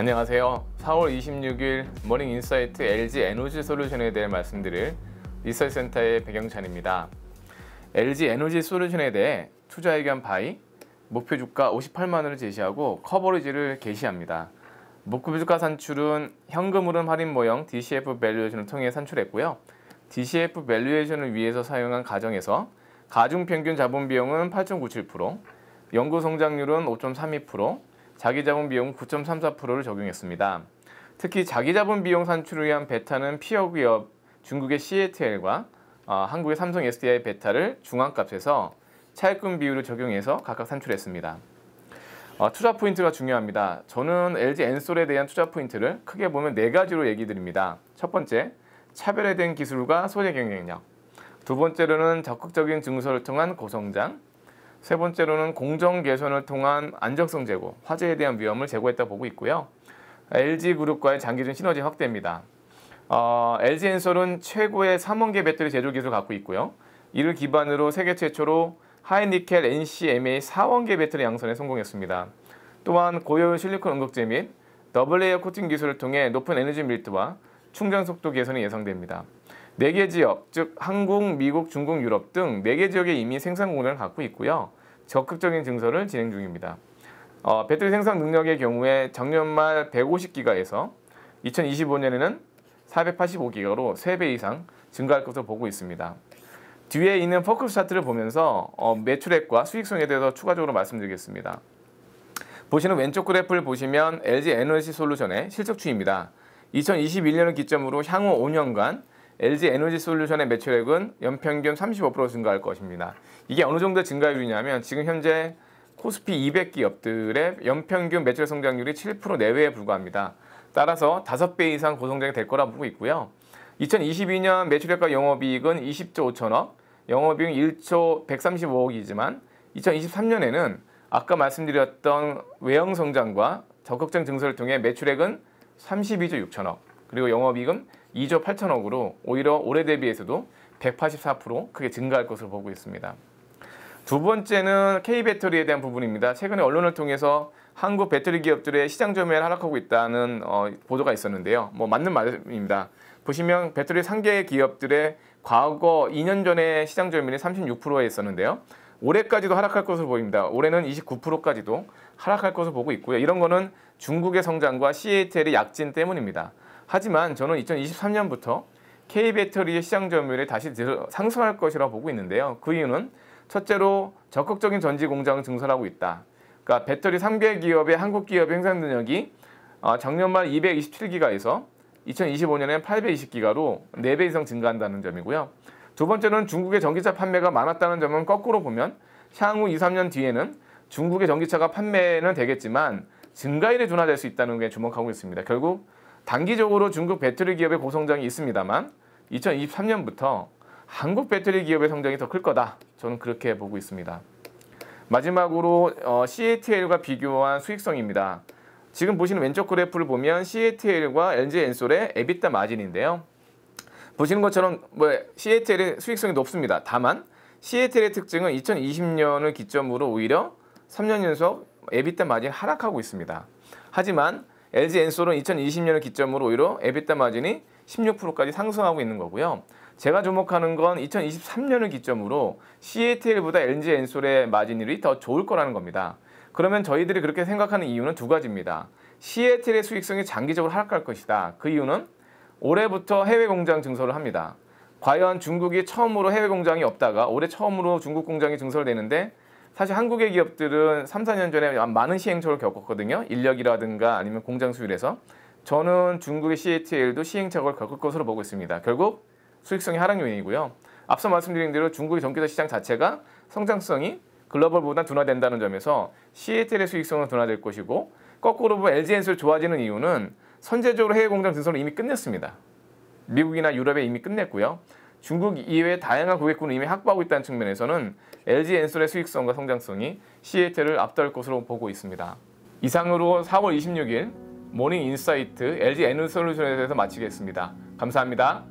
안녕하세요. 4월 26일 모닝 인사이트 LG 에너지 솔루션에 대해 말씀드릴 리서치센터의 백영찬입니다. LG 에너지 솔루션에 대해 투자 의견 바이, 목표 주가 58만 원을 제시하고 커버리지를 게시합니다. 목표 주가 산출은 현금 흐름 할인 모형 DCF 밸류에이션을 통해 산출했고요. DCF 밸류에이션을 위해서 사용한 가정에서 가중 평균 자본 비용은 8.97%, 연구 성장률은 5.32%, 자기 자본 비용 9.34%를 적용했습니다. 특히 자기 자본 비용 산출을 위한 베타는 피어 기업 중국의 CATL과 한국의 삼성 SDI 베타를 중앙값에서 차입금 비율을 적용해서 각각 산출했습니다. 투자 포인트가 중요합니다. 저는 LG 엔솔에 대한 투자 포인트를 크게 보면 4가지로 얘기 드립니다. 첫 번째, 차별화된 기술과 소재 경쟁력. 두 번째로는 적극적인 증설을 통한 고성장. 세 번째로는 공정 개선을 통한 안정성 제고, 화재에 대한 위험을 제고했다 보고 있고요. LG그룹과의 장기적 시너지 확대입니다. LG 엔솔은 최고의 3원계 배터리 제조 기술을 갖고 있고요. 이를 기반으로 세계 최초로 하이니켈 NCMA 4원계 배터리 양산에 성공했습니다. 또한 고효율 실리콘 응급제 및 더블레이어 코팅 기술을 통해 높은 에너지 밀도와 충전 속도 개선이 예상됩니다. 4개 지역, 즉 한국, 미국, 중국, 유럽 등 4개 지역에 이미 생산 공장을 갖고 있고요. 적극적인 증설을 진행 중입니다. 배터리 생산 능력의 경우에 작년 말 150기가에서 2025년에는 485기가로 3배 이상 증가할 것으로 보고 있습니다. 뒤에 있는 포커스 차트를 보면서 매출액과 수익성에 대해서 추가적으로 말씀드리겠습니다. 보시는 왼쪽 그래프를 보시면 LG 에너지 솔루션의 실적 추이입니다. 2021년을 기점으로 향후 5년간 LG 에너지 솔루션의 매출액은 연평균 35% 증가할 것입니다. 이게 어느 정도 증가율이냐면 지금 현재 코스피 200 기업들의 연평균 매출 성장률이 7% 내외에 불과합니다. 따라서 5배 이상 고성장이 될 거라 보고 있고요. 2022년 매출액과 영업이익은 20조 5천억, 영업이익은 1조 135억이지만 2023년에는 아까 말씀드렸던 외형 성장과 적극적 증설을 통해 매출액은 32조 6천억, 그리고 영업이익은 2조 8천억으로 오히려 올해 대비해서도 184% 크게 증가할 것으로 보고 있습니다. 두 번째는 K배터리에 대한 부분입니다. 최근에 언론을 통해서 한국 배터리 기업들의 시장 점유율이 하락하고 있다는 보도가 있었는데요. 맞는 말입니다. 보시면 배터리 3개 기업들의 과거 2년 전에 시장 점유율이 36%에 있었는데요. 올해까지도 하락할 것으로 보입니다. 올해는 29%까지도 하락할 것으로 보고 있고요. 이런 거는 중국의 성장과 CATL의 약진 때문입니다. 하지만 저는 2023년부터 K배터리의 시장 점유율이 다시 상승할 것이라고 보고 있는데요. 그 이유는 첫째로 적극적인 전지 공장을 증설하고 있다. 그러니까 배터리 3개 기업의 한국 기업의 생산 능력이 작년 말 227기가에서 2025년에 820기가로 4배 이상 증가한다는 점이고요. 두 번째는 중국의 전기차 판매가 많았다는 점은 거꾸로 보면 향후 2, 3년 뒤에는 중국의 전기차가 판매는 되겠지만 증가율이 둔화될 수 있다는 게 주목하고 있습니다. 결국 단기적으로 중국 배터리 기업의 고성장이 있습니다만 2023년부터 한국 배터리 기업의 성장이 더 클 거다. 저는 그렇게 보고 있습니다. 마지막으로 CATL과 비교한 수익성입니다. 지금 보시는 왼쪽 그래프를 보면 CATL과 LG 엔솔의 EBITDA 마진인데요. 보시는 것처럼 CATL의 수익성이 높습니다. 다만 CATL의 특징은 2020년을 기점으로 오히려 3년 연속 EBITDA 마진이 하락하고 있습니다. 하지만 LG 엔솔은 2020년을 기점으로 오히려 EBITDA 마진이 16%까지 상승하고 있는 거고요. 제가 주목하는 건 2023년을 기점으로 CATL보다 LG 엔솔의 마진율이 더 좋을 거라는 겁니다. 그러면 저희들이 그렇게 생각하는 이유는 두 가지입니다. CATL의 수익성이 장기적으로 하락할 것이다. 그 이유는 올해부터 해외 공장 증설을 합니다. 과연 중국이 처음으로 해외 공장이 없다가 올해 처음으로 중국 공장이 증설되는데 사실 한국의 기업들은 3, 4년 전에 많은 시행착오를 겪었거든요. 인력이라든가 아니면 공장 수율에서. 저는 중국의 CATL도 시행착오를 겪을 것으로 보고 있습니다. 결국 수익성이 하락 요인이고요. 앞서 말씀드린 대로 중국의 전기차 시장 자체가 성장성이 글로벌보다 둔화된다는 점에서 CATL의 수익성은 둔화될 것이고 거꾸로 보면 LG 엔솔 좋아지는 이유는 선제적으로 해외 공장 증설을 이미 끝냈습니다. 미국이나 유럽에 이미 끝냈고요. 중국 이외의 다양한 고객군을 이미 확보하고 있다는 측면에서는 LG 엔솔의 수익성과 성장성이 CATL을 압도할 것으로 보고 있습니다. 이상으로 4월 26일 모닝 인사이트 LG 에너지 솔루션에 대해서 마치겠습니다. 감사합니다.